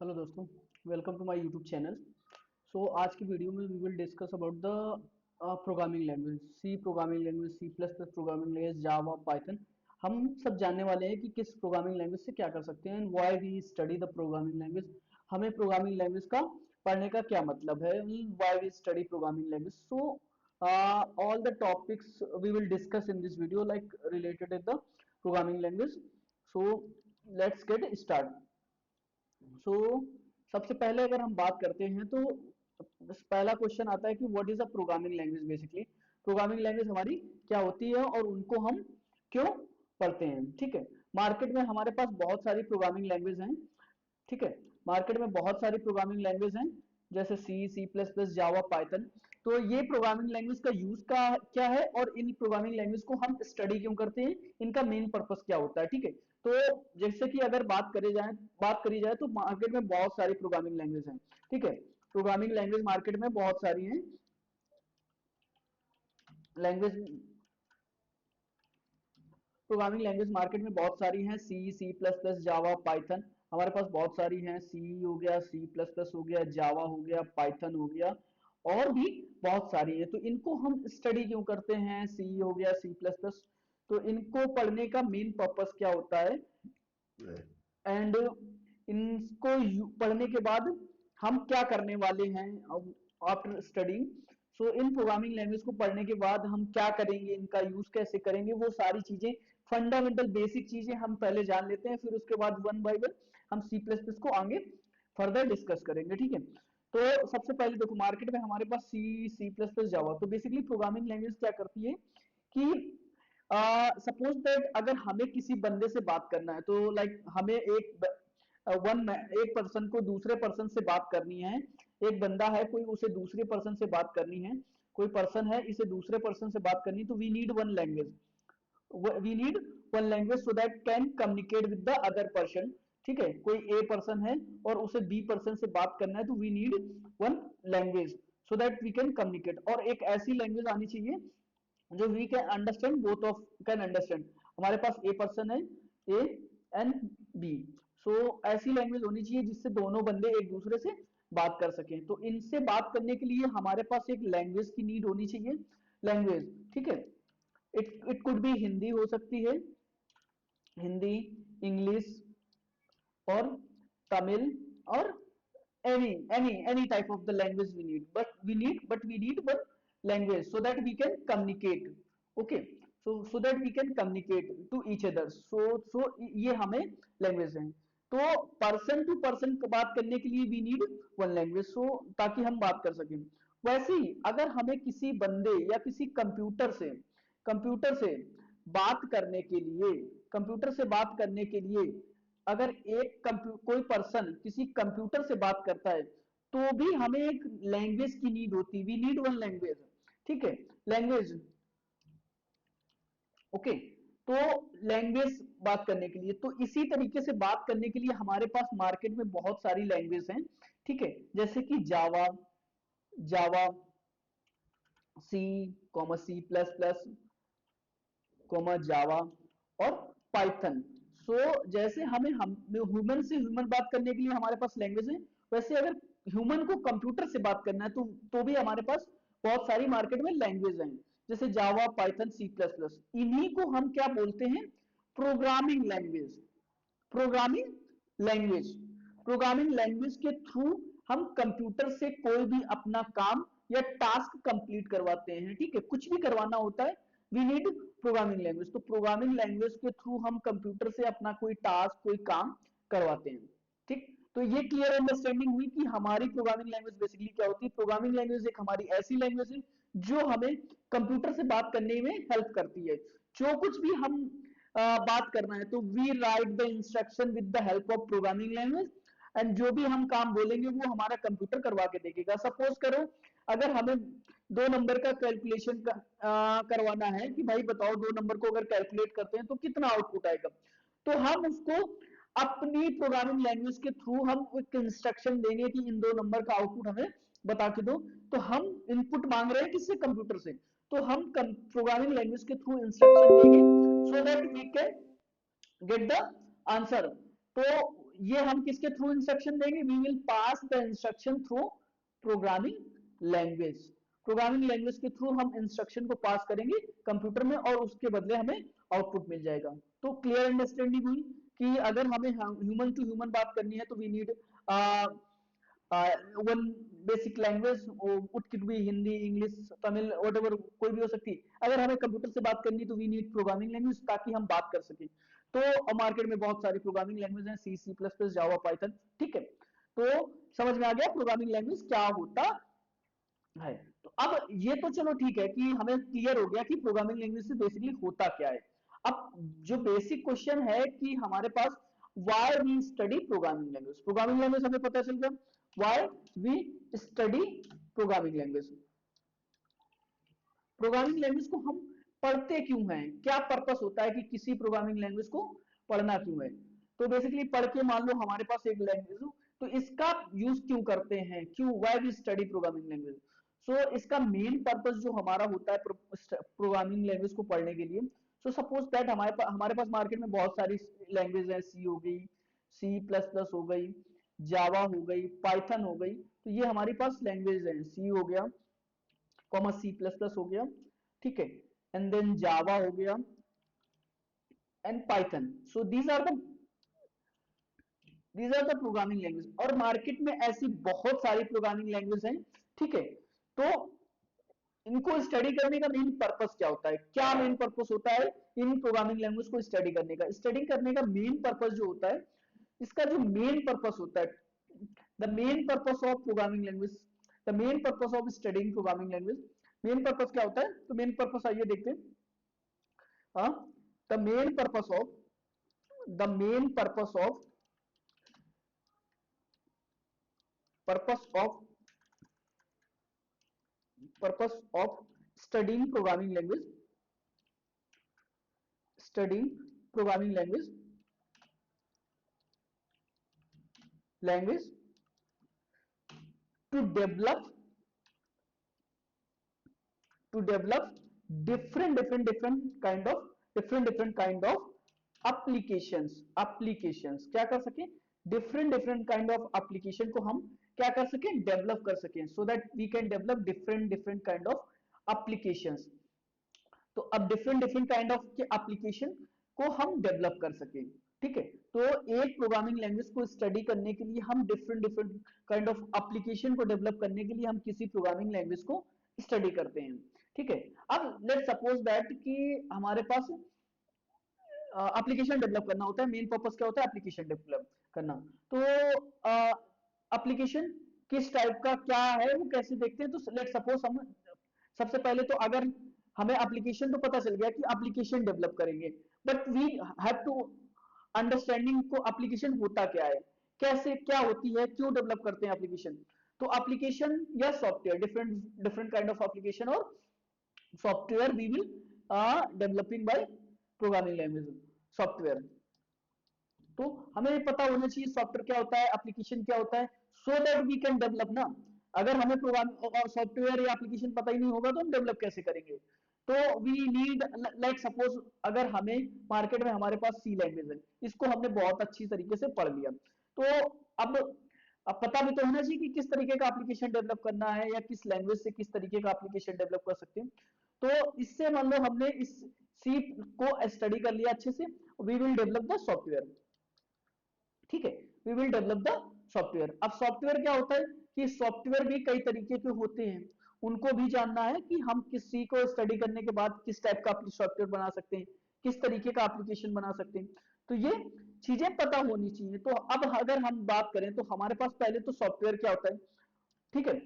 Hello दोस्तों, welcome to my YouTube channel. आज की वीडियो में we will discuss about the programming language, C programming language, C plus plus programming language, Java, Python. हम सब जानने वाले हैं कि किस प्रोग्रामिंग लैंग्वेज से क्या कर सकते हैं, why we study the programming language. हमें प्रोग्रामिंग लैंग्वेज का पढ़ने का क्या मतलब है, why we study programming language. All the topics we will discuss in this video like related with the programming language. So let's get start. So सबसे पहले अगर हम बात करते हैं तो बस पहला क्वेश्चन आता है कि what is a programming language. Basically programming language हमारी क्या होती है और उनको हम क्यों पढ़ते हैं। ठीक है, मार्केट में हमारे पास बहुत सारी प्रोग्रामिंग लैंग्वेज हैं। ठीक है, मार्केट में बहुत सारी प्रोग्रामिंग लैंग्वेज हैं, जैसे सी, सी प्लस प्लस, जावा, पाइथन। तो ये प्रोग्रामिंग लैंग्वेज का यूज का क्या है और इन प्रोग्रामिंग लैंग्वेज को हम स्टडी क्यों करते हैं, इनका मेन पर्पस क्या होता है। ठीक है, तो जैसे कि अगर बात करी जाए तो मार्केट में बहुत सारी प्रोग्रामिंग लैंग्वेज हैं। ठीक है, प्रोग्रामिंग लैंग्वेज मार्केट में बहुत सारी हैं। लैंग्वेज प्रोग्रामिंग लैंग्वेज मार्केट में बहुत सारी हैं, सी, सी प्लस प्लस, जावा, पाइथन। हमारे पास बहुत सारी हैं, सी हो गया, सी प्लस प्लस हो गया, जावा हो गया, पाइथन हो गया, और भी बहुत सारी हैं। तो इनको हम स्टडी क्यों करते हैं, सी हो गया, सी प्लस प्लस। तो इनको पढ़ने का मेन पर्पस क्या होता है, एंड इनको पढ़ने के बाद हम क्या करने वाले हैं आफ्टर स्टडिंग। इन प्रोग्रामिंग लैंग्वेज को पढ़ने के बाद हम क्या करेंगे, इनका यूज कैसे करेंगे, वो सारी चीजें, फंडामेंटल बेसिक चीजें हम पहले जान लेते हैं, फिर उसके बाद वन बाय वन हम सी प्लस प्लस को आगे फर्दर डिस्कस करेंगे। ठीक है, तो सबसे पहले देखो, मार्केट में हमारे पास सी, सी प्लस प्लस, जावा। तो बेसिकली प्रोग्रामिंग लैंग्वेज क्या करती है कि सपोज दैट अगर हमें किसी बंदे से बात करना है, तो लाइक हमें एक पर्सन को दूसरे पर्सन से बात करनी है। एक बंदा है कोई, उसे दूसरे पर्सन से बात करनी है, कोई पर्सन है, इसे दूसरे पर्सन से बात करनी, तो we need one language. We need one language so that can communicate with the other person. ठीक है, कोई ए पर्सन है और उसे बी पर्सन से बात करना है, तो we need one language so that we can communicate. और एक ऐसी लैंग्वेज आनी चाहिए जो we can understand, both of can understand. हमारे पास ए पर्सन है, ए एंड बी। ऐसी लैंग्वेज होनी चाहिए जिससे दोनों बंदे एक दूसरे से बात कर सकें। तो इनसे बात करने के लिए हमारे पास एक लैंग्वेज की नीड होनी चाहिए। लैंग्वेज, ठीक है, इट कुड बी हिंदी हो सकती है, हिंदी, इंग्लिश और तमिल, और any type of the language we need, but we need one language so that we can communicate. Okay, so that we can communicate to each other. ये हमें language है। तो person to person बात करने के लिए वी नीड वन लैंग्वेज, ताकि हम बात कर सकें। वैसे ही अगर हमें किसी बंदे या किसी कंप्यूटर से बात करने के लिए कंप्यूटर से बात करने के लिए अगर कोई पर्सन किसी कंप्यूटर से बात करता है, तो भी हमें एक लैंग्वेज की नीड होती है, वी नीड वन लैंग्वेज। ठीक है, लैंग्वेज, ओके। तो लैंग्वेज बात करने के लिए, तो इसी तरीके से बात करने के लिए हमारे पास मार्केट में बहुत सारी लैंग्वेज हैं। ठीक है, जैसे कि जावा, जावा, सी, सी प्लस प्लस, जावा, और पाइथन। जैसे हम ह्यूमन से ह्यूमन बात करने के लिए हमारे पास लैंग्वेज है, वैसे अगर ह्यूमन को कंप्यूटर से बात करना है तो भी हमारे पास बहुत सारी मार्केट में लैंग्वेज हैं, जैसे जावा, पाइथन, सी प्लस प्लस। इन्हीं को हम क्या बोलते हैं, programming language. Programming language programming language के थ्रू हम कंप्यूटर से कोई भी अपना काम या टास्क कंप्लीट करवाते हैं। ठीक है, कुछ भी करवाना होता है, वी नीड प्रोग्रामिंग लैंग्वेज। तो प्रोग्रामिंग लैंग्वेज के थ्रू हम कंप्यूटर से अपना कोई टास्क, कोई काम करवाते हैं। ठीक, तो ये क्लियर अंडरस्टैंडिंग हुई कि हमारी प्रोग्रामिंग लैंग्वेज बेसिकली क्या होती है। प्रोग्रामिंग लैंग्वेज एक हमारी ऐसी लैंग्वेज है जो हमें कंप्यूटर से बात करने में हेल्प करती है। जो कुछ भी हम बात करना है, तो we write the instruction with the help of programming language, and जो भी हम काम बोलेंगे वो हमारा कंप्यूटर करवा के देगा। सपोज करो अगर हमें दो नंबर का कैलकुलेशन करवाना है कि भाई बताओ, दो नंबर को अगर कैलकुलेट करते हैं तो कितना आउटपुट आएगा, तो हम उसको अपनी प्रोग्रामिंग लैंग्वेज के थ्रू हम एक इंस्ट्रक्शन देंगे कि इन दो नंबर का आउटपुट हमें बता के दो। तो हम इनपुट मांग रहे हैं किससे, कंप्यूटर से। तो हम प्रोग्रामिंग लैंग्वेज के थ्रू इंस्ट्रक्शन देंगे so that we can get the answer. तो ये हम किसके थ्रू इंस्ट्रक्शन देंगे, we will pass the instruction through programming language. Programming language के थ्रू हम इंस्ट्रक्शन को पास करेंगे कंप्यूटर में और उसके बदले हमें आउटपुट मिल जाएगा। तो क्लियर अंडरस्टैंडिंग हुई कि अगर हमें ह्यूमन टू ह्यूमन बात करनी है तो we need one basic language, it could be Hindi, English, Tamil, whatever, कोई भी हो सकती है। अगर हमें कंप्यूटर से बात करनी है तो वी नीड प्रोग्रामिंग लैंग्वेज ताकि हम बात कर सकें। तो मार्केट में बहुत सारी प्रोग्रामिंग लैंग्वेज हैं, सी, सी प्लस प्लस, जावा, पाइथन, ठीक है। तो समझ में आ गया प्रोग्रामिंग लैंग्वेज क्या होता है। तो अब ये तो चलो ठीक है कि हमें क्लियर हो गया कि प्रोग्रामिंग लैंग्वेज से बेसिकली होता क्या है। अब जो बेसिक क्वेश्चन है कि हमारे पास why we study programming language, programming language हमें पता चल गया why we study programming language. Programming language को हम पढ़ते क्यों हैं, क्या पर्पस होता है कि किसी प्रोग्रामिंग लैंग्वेज को पढ़ना क्यों है। तो बेसिकली पढ़ के मान लो हमारे पास एक लैंग्वेज हो तो इसका यूज क्यों करते हैं, क्यों, why we study programming language. So इसका मेन पर्पस जो हमारा होता है प्रोग्रामिंग लैंग्वेज को पढ़ने के लिए, सो सपोज दैट हमारे पास मार्केट में बहुत सारी लैंग्वेज है, सी हो गई, सी प्लस प्लस हो गई, जावा हो गई, पाइथन हो गई। तो ये हमारे पास लैंग्वेज है, सी हो गया, कॉमा सी प्लस प्लस हो गया, ठीक है, एंड देन जावा हो गया and Python. So these are the programming language. और मार्केट में ऐसी बहुत सारी प्रोग्रामिंग लैंग्वेज हैं, ठीक है। तो इनको स्टडी करने का मेन पर्पस क्या होता है, क्या मेन पर्पस होता है इन प्रोग्रामिंग लैंग्वेज को स्टडी करने का। स्टडी करने का मेन पर्पस जो होता है, इसका जो मेन पर्पस होता है, the main purpose of programming language, the main purpose of studying programming language, main purpose क्या होता है। तो मेन पर्पस आइए देखते हैं। The main purpose of, the main purpose of studying programming language to develop different kind of applications क्या कर सके, different kind of application को हम क्या कर सके, डेवलप कर सके, so that we can develop different kind of applications। तो अब डिफरेंट काइंड ऑफ के एप्लीकेशन को हम डेवलप कर सके, ठीक है। तो एक प्रोग्रामिंग लैंग्वेज को स्टडी करने के लिए हम डिफरेंट काइंड ऑफ एप्लीकेशन को डेवलप करने के लिए हम किसी प्रोग्रामिंग लैंग्वेज को स्टडी करते हैं, ठीक है। अब लेट्स सपोज दैट कि हमारे पास एप्लीकेशन डेवलप करना होता है, मेन पर्पस क्या होता है, एप्लीकेशन डेवलप करना। तो एप्लीकेशन किस टाइप का क्या है वो कैसे देखते हैं। तो लेट्स सपोज हम सबसे पहले तो अगर हमें एप्लीकेशन तो पता चल गया कि एप्लीकेशन डेवलप करेंगे, but we have to understanding को एप्लीकेशन होता क्या है, कैसे क्या होती है, क्यों डेवलप करते हैं एप्लीकेशन। तो एप्लीकेशन या software, different kind of application और software we will developing by programming language software. तो हमें पता होना चाहिए सॉफ्टवेयर क्या होता है, एप्लीकेशन क्या होता है, so that we can develop ना। अगर हमें प्रोग्राम सॉफ्टवेयर या एप्लीकेशन पता ही नहीं होगा तो हम डेवलप कैसे करेंगे। तो वी नीड, लाइक सपोज अगर हमें मार्केट में हमारे पास सी लैंग्वेज है, इसको हमने बहुत अच्छी तरीके से पढ़ लिया, तो अब अब पता भी तो होना चाहिए कि किस तरीके का एप्लीकेशन डेवलप करना है या किस लैंग्वेज से किस तरीके का एप्लीकेशन डेवलप कर सकते हैं। तो इससे मान लो हमने इस सी को स्टडी कर लिया अच्छे से, we will develop the software, ठीक है, we will develop the software. अब सॉफ्टवेयर क्या होता है कि सॉफ्टवेयर भी कई तरीके के होते हैं, उनको भी जानना है कि हम किसी को स्टडी करने के बाद किस टाइप का सॉफ्टवेयर बना सकते हैं, किस तरीके का एप्लीकेशन बना सकते हैं। तो ये चीजें पता होनी चाहिए। तो अब अगर हम बात करें तो हमारे पास पहले तो सॉफ्टवेयर क्या होता है, ठीक है,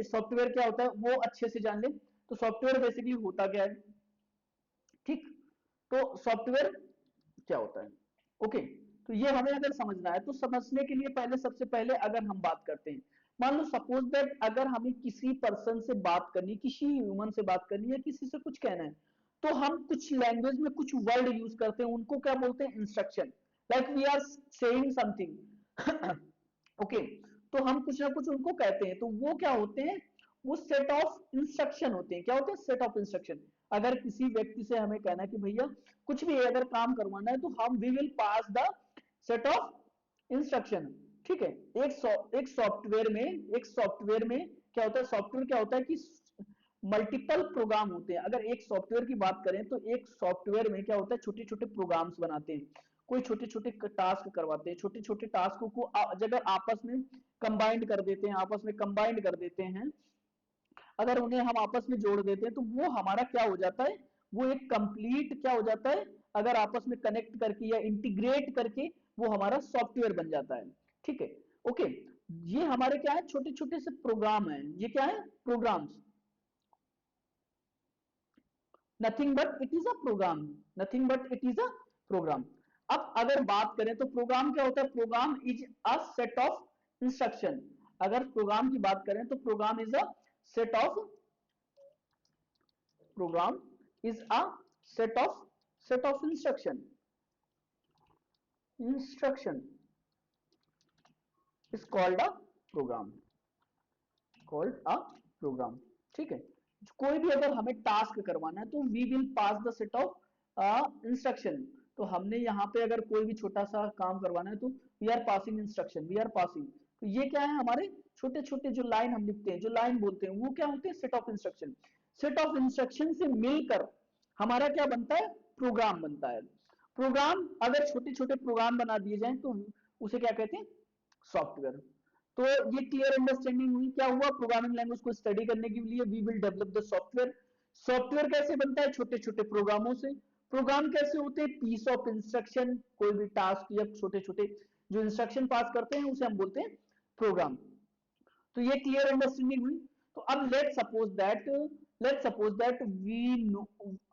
सॉफ्टवेयर क्या होता है वो अच्छे से जान ले। तो सॉफ्टवेयर बेसिकली होता क्या है, ठीक। तो सॉफ्टवेयर क्या होता है, ओके। तो ये हमें अगर समझना है तो समझने के लिए पहले सबसे पहले अगर हम बात करते हैं, मान लो सपोज दैट अगर हमें किसी पर्सन से बात करनी, किसी ह्यूमन से बात करनी है, किसी से कुछ कहना है, तो हम कुछ लैंग्वेज में कुछ वर्ड यूज करते हैं, उनको क्या बोलते हैं, instruction. Like we are saying something, okay. तो हम कुछ ना कुछ उनको कहते हैं, तो वो क्या होते हैं, वो सेट ऑफ इंस्ट्रक्शन होते हैं। क्या होते हैं, सेट ऑफ इंस्ट्रक्शन। अगर किसी व्यक्ति से हमें कहना है कि भैया कुछ भी अगर काम करवाना है तो हम we will pass the set of instruction, ठीक है। एक सॉफ्टवेयर में क्या होता है, सॉफ्टवेयर क्या होता है कि मल्टीपल प्रोग्राम होते हैं। अगर एक सॉफ्टवेयर की बात करें तो एक सॉफ्टवेयर में क्या होता है, छोटे छोटे प्रोग्राम्स बनाते हैं, कोई छोटे छोटे टास्क करवाते हैं, छोटे छोटे टास्क को अगर आपस में कंबाइंड कर देते हैं, आपस में कंबाइंड कर देते हैं, अगर उन्हें हम आपस में जोड़ देते हैं तो वो हमारा क्या हो जाता है, वो एक कंप्लीट क्या हो जाता है, अगर आपस में कनेक्ट करके या इंटीग्रेट करके वो हमारा सॉफ्टवेयर बन जाता है, ठीक है। ओके, ये हमारे क्या है, छोटे छोटे से प्रोग्राम है, ये क्या है, programs, nothing but it is a program, nothing but it is a program. अब अगर बात करें तो प्रोग्राम क्या होता है, program is a set of instruction. अगर प्रोग्राम की बात करें तो program is a set of, program is a set of instruction is called a program, called a program, ठीक है। कोई भी अगर हमें टास्क करवाना है तो we will pass the set of instruction. तो हमने यहाँ पे अगर कोई भी छोटा सा काम करवाना है तो we are passing instruction, we are passing. तो ये क्या है, हमारे छोटे छोटे जो लाइन हम लिखते हैं, जो लाइन बोलते हैं, वो क्या होते हैं, set of instruction. Set of instruction से मिलकर हमारा क्या बनता है, प्रोग्राम बनता है। प्रोग्राम अगर छोटे छोटे प्रोग्राम बना दिए जाएं तो उसे क्या कहते हैं, सॉफ्टवेयर। तो ये क्लियर अंडरस्टैंडिंग हुई, क्या हुआ, प्रोग्रामिंग लैंग्वेज को स्टडी करने के लिए we will develop the software. Software कैसे बनता है, छोटे छोटे प्रोग्रामों से। प्रोग्राम कैसे होते हैं, पीस ऑफ इंस्ट्रक्शन, कोई भी टास्क या छोटे छोटे जो इंस्ट्रक्शन पास करते हैं उसे हम बोलते हैं प्रोग्राम। तो ये क्लियर अंडरस्टैंडिंग हुई। तो अब let suppose that we know,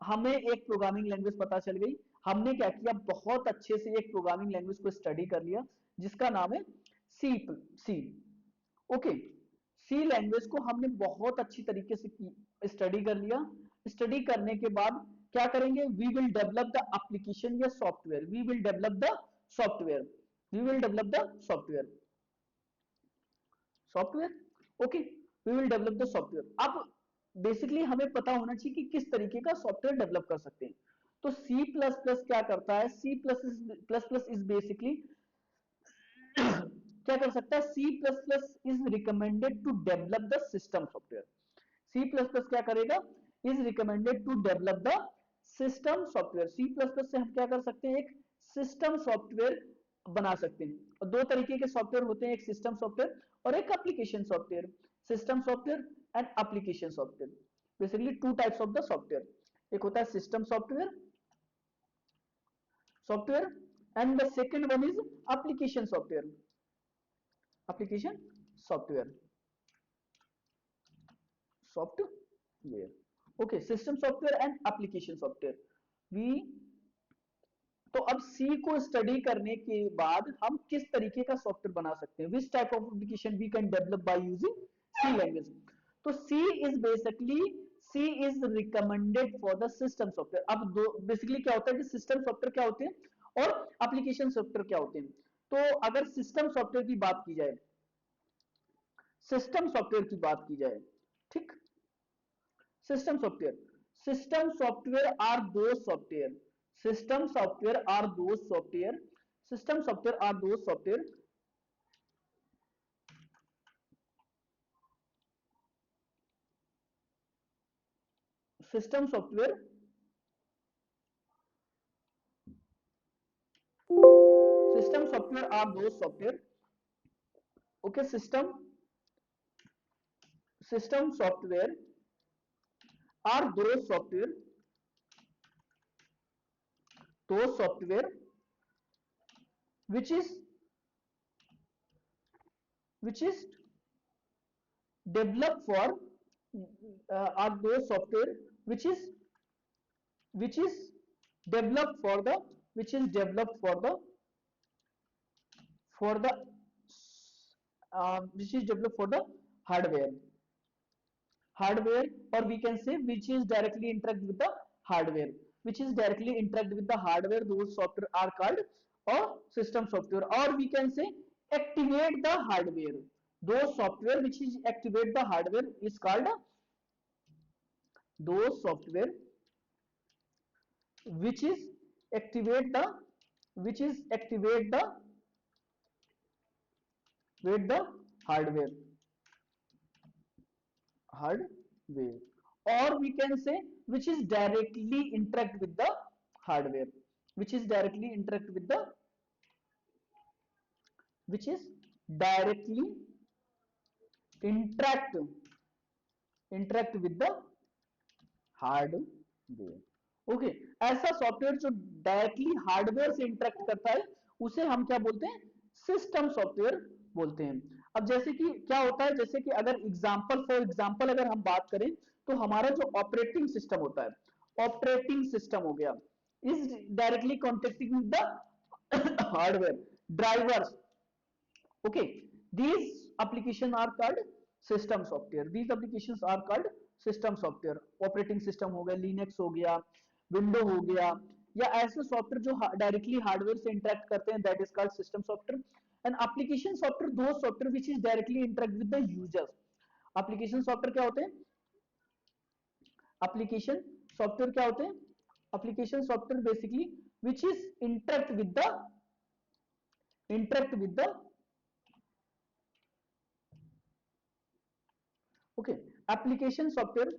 हमें एक प्रोग्रामिंग लैंग्वेज पता चल गई। हमने क्या किया, बहुत अच्छे से एक प्रोग्रामिंग लैंग्वेज को स्टडी कर लिया जिसका नाम है सी। सी, ओके। सी लैंग्वेज को हमने बहुत अच्छी तरीके से स्टडी कर लिया। स्टडी करने के बाद क्या करेंगे, we will develop the application या software, we will develop the software, we will develop the software, software, okay, we will develop the software. अब बेसिकली हमें पता होना चाहिए कि किस तरीके का सॉफ्टवेयर डेवलप कर सकते हैं। तो सी प्लस प्लस क्या करता है, C plus plus plus is basically क्या कर सकता है, C plus plus is recommended to develop the system software. C plus plus क्या करेगा, is recommended to develop the system software. C plus plus से हम क्या कर सकते हैं, एक सिस्टम सॉफ्टवेयर बना सकते हैं। और दो तरीके के सॉफ्टवेयर होते हैं, एक सिस्टम सॉफ्टवेयर और एक application software. System software and application software, basically two types of the software. एक होता है system software and the second one is application software, application software, software, okay, system software and application software. We तो अब सी को study करने के बाद हम किस तरीके का सॉफ्टवेयर बना सकते हैं, which type of application we can develop by using C language. तो C is basically, C is recommended for the system software. अब दो बेसिकली क्या होता है कि सिस्टम सॉफ्टवेयर क्या होते हैं और एप्लीकेशन सॉफ्टवेयर क्या होते हैं। तो अगर सिस्टम सॉफ्टवेयर की बात की जाए, सिस्टम सॉफ्टवेयर की बात की जाए, ठीक, system software, system software are those software, system software are those software, system software are those software, system software, system software are those software, okay, system system software are those software which is which is developed for are those software which is developed for the which is developed for the which is developed for the hardware, hardware, or we can say which is directly interact with the hardware, which is directly interact with the hardware, those software are called or system software, or we can say activate the hardware, those software which is activate the hardware is called those software which is activate the which is activate the with the hardware, or we can say which is directly interact with the hardware, which is directly interact with the which is directly interact interact with the hardware. Okay, ऐसा software जो directly hardware से interact करता है उसे हम क्या बोलते हैं, सिस्टम सॉफ्टवेयर बोलते हैं। अब जैसे कि क्या होता है, जैसे कि अगर फॉर एग्जांपल अगर हम बात करें तो हमारा जो ऑपरेटिंग सिस्टम होता है, ऑपरेटिंग सिस्टम हो गया, is directly contacting with the hardware drivers. okay, these applications are called system software, these applications are called system software। Operating system हो गया, लिनक्स हो गया, विंडो हो गया, या ऐसे सॉफ्टवेयर जो डायरेक्टली हार्डवेयर से इंटरेक्ट करते हैं, that is called system software. And application software those software which is directly interact with the users. Application software क्या होते हैं, एप्लीकेशन सॉफ्टवेयर क्या होते हैं, application software basically which is interact with the okay, application software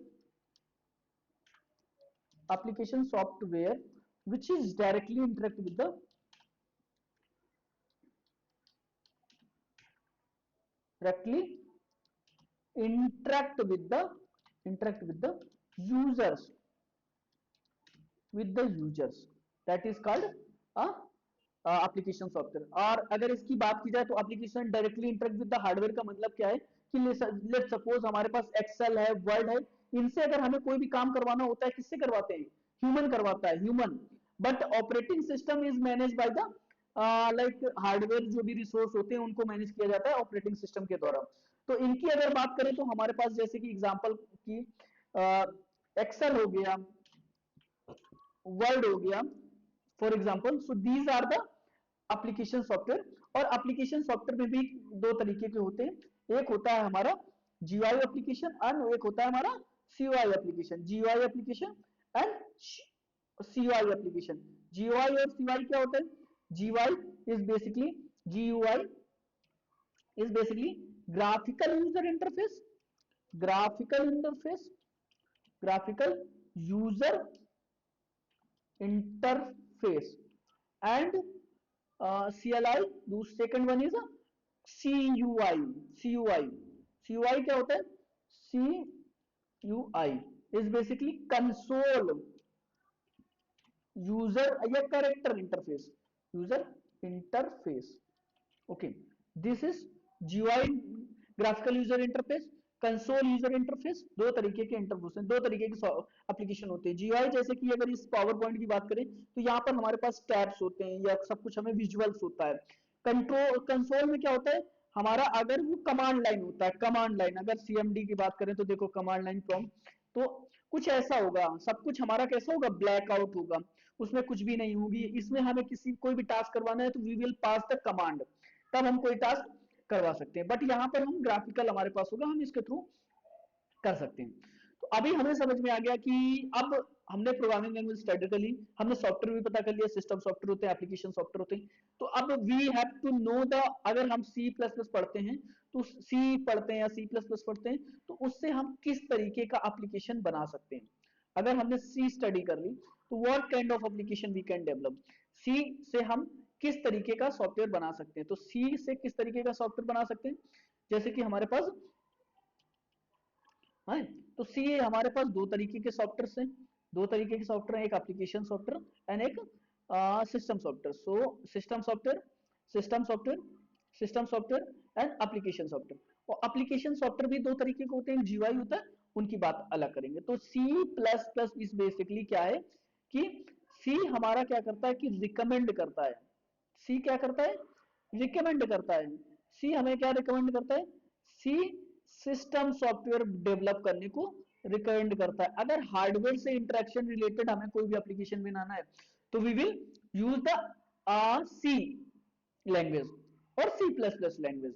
which is directly interact with the users, that is called a application software. और अगर इसकी बात की जाए तो application directly interact with the hardware का मतलब क्या है कि लेट सपोज हमारे पास एक्सेल है, वर्ड है, इनसे अगर हमें कोई भी काम करवाना होता है, किससे करवाते हैं, ह्यूमन करवाता है, human. But operating system is manage by the like hardware, जो भी रिसोर्स होते हैं उनको मैनेज किया जाता है ऑपरेटिंग सिस्टम के द्वारा। तो इनकी अगर बात करें तो हमारे पास जैसे कि एग्जांपल की एक्सेल हो गया, वर्ड हो गया for example, so these are the application software. और एप्लीकेशन सॉफ्टवेयर में भी दो तरीके के होते हैं, एक होता है हमारा जीयूआई एप्लीकेशन और एक होता है हमारा CUI application. GUI application and CUI application. GUI और सीयूआई क्या होता है, GUI is basically GUI is basically graphical user interface, graphical interface, graphical user interface, and CLI, second one is a CUI। CUI क्या होता है, CUI is basically console user या character interface, user interface। okay, this is GUI, graphical user interface, console user interface. दो तरीके के interface हैं, दो तरीके के एप्लीकेशन होते हैं। जीयूआई जैसे कि अगर इस पावर पॉइंट की बात करें तो यहाँ पर हमारे पास टैब्स होते हैं या सब कुछ हमें विजुअल्स होता है। कंट्रोल कंसोल में क्या होता है हमारा, अगर वो कमांड लाइन होता है, कमांड लाइन, अगर सीएमडी की बात करें तो देखो कमांड लाइन प्रॉम्प्ट, तो कुछ ऐसा होगा, सब कुछ हमारा कैसा होगा, ब्लैक आउट होगा, उसमें कुछ भी नहीं होगी। इसमें हमें किसी कोई भी टास्क करवाना है तो we will pass the command, तब हम कोई टास्क करवा सकते हैं। बट यहाँ पर हम ग्राफिकल हमारे पास होगा, हम इसके थ्रू कर सकते हैं। तो अभी हमें समझ में आ गया कि अब हमने प्रोग्रामिंग लैंग्वेज स्टडी कर ली, हमने सॉफ्टवेयर भी पता कर लिया, सिस्टम सॉफ्टवेयर होते हैं, एप्लीकेशन सॉफ्टवेयर होते हैं। तो अब we have to know the, अगर हम सी प्लस प्लस पढ़ते हैं तो सी पढ़ते हैं या सी प्लस प्लस पढ़ते हैं तो उससे हम किस तरीके का एप्लीकेशन बना सकते हैं। अगर हमने सी स्टडी कर ली तो what kind of application we can develop, C से हम किस तरीके का सॉफ्टवेयर बना सकते हैं। तो सी से किस तरीके का सॉफ्टवेयर बना सकते हैं, जैसे कि हमारे पास है, तो सी हमारे पास दो तरीके के सॉफ्टवेयर हैं, दो तरीके के सॉफ्टवेयर, एक एप्लीकेशन सॉफ्टवेयर एंड एक system software. So system software, system software, system software and application software. और एप्लीकेशन सॉफ्टवेयर भी दो तरीके के होते हैं, जीयूआई होता है, उनकी बात अलग करेंगे। तो सी प्लस प्लस इस बेसिकली क्या है कि सी हमारा क्या करता है कि रिकमेंड करता है, सी क्या करता है, रिकमेंड करता है। सी हमें क्या रिकमेंड करता है, सी सिस्टम सॉफ्टवेयर डेवलप करने को रिकमेंड करता है। अगर हार्डवेयर से इंटरेक्शन रिलेटेड हमें कोई भी एप्लीकेशन बनाना है तो we will use the C language और सी प्लस प्लस लैंग्वेज,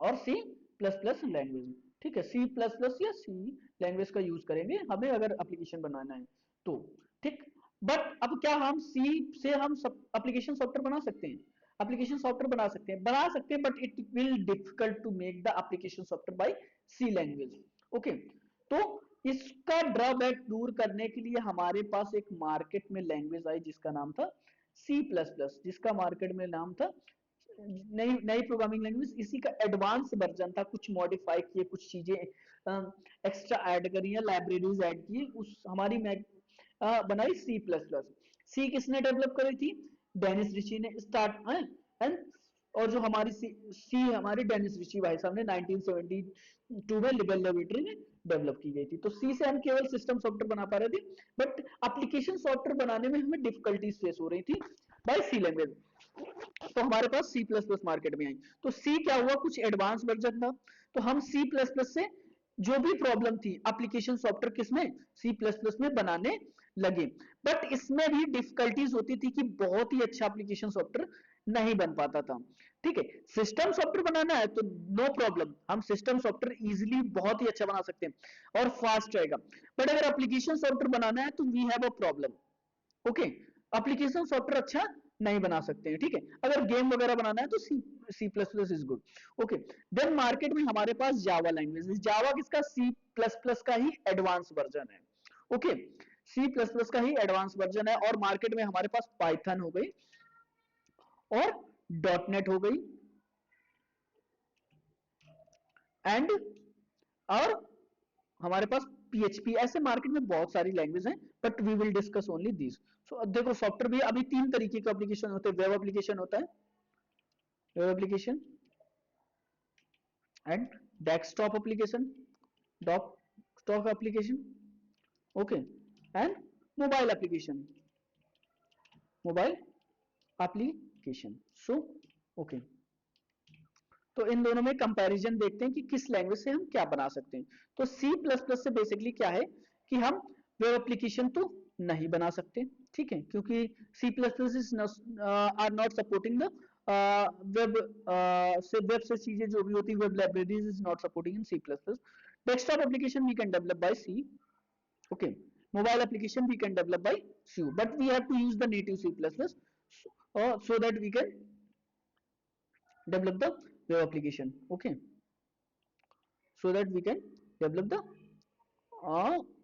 और सी प्लस प्लस लैंग्वेज, ठीक है, सी प्लस प्लस या सी लैंग्वेज का यूज करेंगे हमें अगर एप्लीकेशन बनाना है तो, ठीक। बट अब क्या हम सी से हम एप्लीकेशन सॉफ्टवेयर बना सकते हैं, एप्लीकेशन सॉफ्टवेयर बना सकते हैं but it will difficult to make the application software by C language. Okay, तो इसका ड्रॉबैक दूर करने के लिए हमारे पास एक मार्केट में लैंग्वेज आई जिसका नाम था सी प्लस प्लस, जिसका मार्केट में नाम था नई नई प्रोग्रामिंग लैंग्वेज। इसी का एडवांस वर्जन था, कुछ मॉडिफाई किए, कुछ चीजें एक्स्ट्रा ऐड करी है, लाइब्रेरीज ऐड की, उस हमारी बनाई सी प्लस प्लस। सी किसने डेवलप करी थी? डेनिस रिची ने स्टार्ट एंड और जो हमारी सी हमारी डेनिस रिची भाई साहब ने 1972 में लिबेल लेबोरेटरी में डेवलप की गई थी। तो सी से हम केवल सिस्टम सॉफ्टवेयर बना पा रहे थे बट एप्लीकेशन सॉफ्टवेयर बनाने में हमें डिफिकल्टीज फेस हो रही थी बाय सी लैंग्वेज। तो हमारे पास सी प्लस प्लस मार्केट में आई। तो सी क्या हुआ, कुछ एडवांस वर्जन था, तो हम सी प्लस प्लस से जो भी प्रॉब्लम थी एप्लीकेशन सॉफ्टवेयर किसमें, सी प्लस प्लस में बनाने लगे। बट इसमें भी डिफिकल्टीज होती थी कि बहुत ही अच्छा एप्लीकेशन सॉफ्टवेयर नहीं बन पाता था। ठीक है, सिस्टम सॉफ्टवेयर बनाना है तो नो प्रॉब्लम, हम सिस्टम सॉफ्टवेयर इजीली बहुत ही अच्छा बना सकते हैं और फास्ट रहेगा। बट अगर एप्लीकेशन सॉफ्टवेयर बनाना है तो we have a problem. Okay, application software अच्छा नहीं बना सकते हैं। ठीक है, अगर गेम वगैरह बनाना है तो C plus plus is good. Okay, then market में हमारे पास जावा लैंग्वेज, जावा किसका, सी प्लस प्लस का ही एडवांस वर्जन है। ओके, सी प्लस प्लस का ही एडवांस वर्जन है। और मार्केट में हमारे पास पाइथन हो गई और डॉट नेट हो गई एंड और हमारे पास पीएचपी, ऐसे मार्केट में बहुत सारी लैंग्वेज हैं but we will discuss only this. So देखो सॉफ्टवेयर भी अभी तीन तरीके के एप्लीकेशन होते हैं, वेब एप्लीकेशन होता है, web application and desktop application, desktop application, okay, and mobile application, mobile application. So okay, तो इन दोनों में कंपैरिजन देखते हैं कि किस लैंग्वेज से हम क्या बना सकते हैं। तो सी प्लस प्लस से बेसिकली क्या है कि हम वेब एप्लीकेशन तो नहीं बना सकते, ठीक है, क्योंकि C plus plus is are not supporting the web से वेब से चीजें जो भी होती है web libraries is not supporting in C plus plus. Desktop application we can develop by C, okay, mobile application we can develop by C, but we have to use the native C++ so that we can develop the web application, okay, so that we can develop the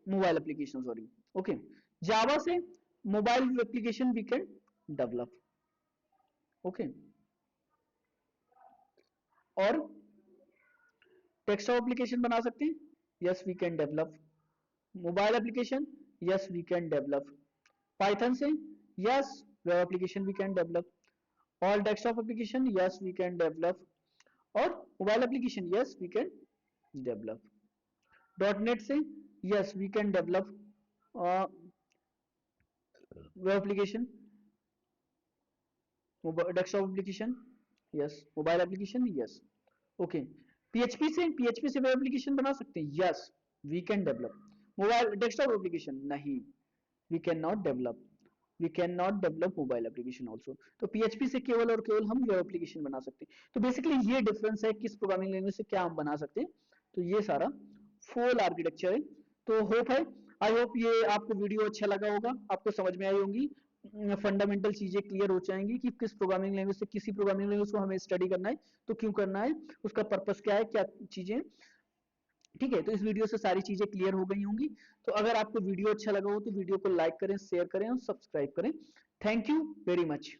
mobile application, sorry, okay, Java से mobile application we can develop, okay, और desktop application बना सकते हैं, yes we can develop, mobile application yes we can develop, Python से yes web application we can develop, all desktop application yes we can develop, और mobile application yes we can develop, .NET से yes we can develop web application, desktop application yes, mobile application yes, okay, PHP से web application बना सकते हैं, yes we can develop, mobile desktop application नहीं, we cannot develop mobile application also। तो PHP से केवल और केवल हम वेब एप्लीकेशन बना सकते हैं। तो बेसिकली ये डिफरेंस है किस प्रोग्रामिंग लैंग्वेज से क्या हम बना सकते हैं। तो ये सारा फुल आर्किटेक्चर है। तो होप है, आई होप ये आपको वीडियो अच्छा लगा होगा, आपको समझ में आई होंगी, फंडामेंटल चीजें क्लियर हो जाएंगी कि किस प्रोग्रामिंग लैंग्वेज से किसी प्रोग्रामिंग लैंग्वेज को हमें स्टडी करना है तो क्यों करना है, उसका पर्पस क्या है, क्या चीजें, ठीक है। तो इस वीडियो से सारी चीजें क्लियर हो गई होंगी। तो अगर आपको वीडियो अच्छा लगा हो तो वीडियो को लाइक करें, शेयर करें और सब्सक्राइब करें। Thank you very much.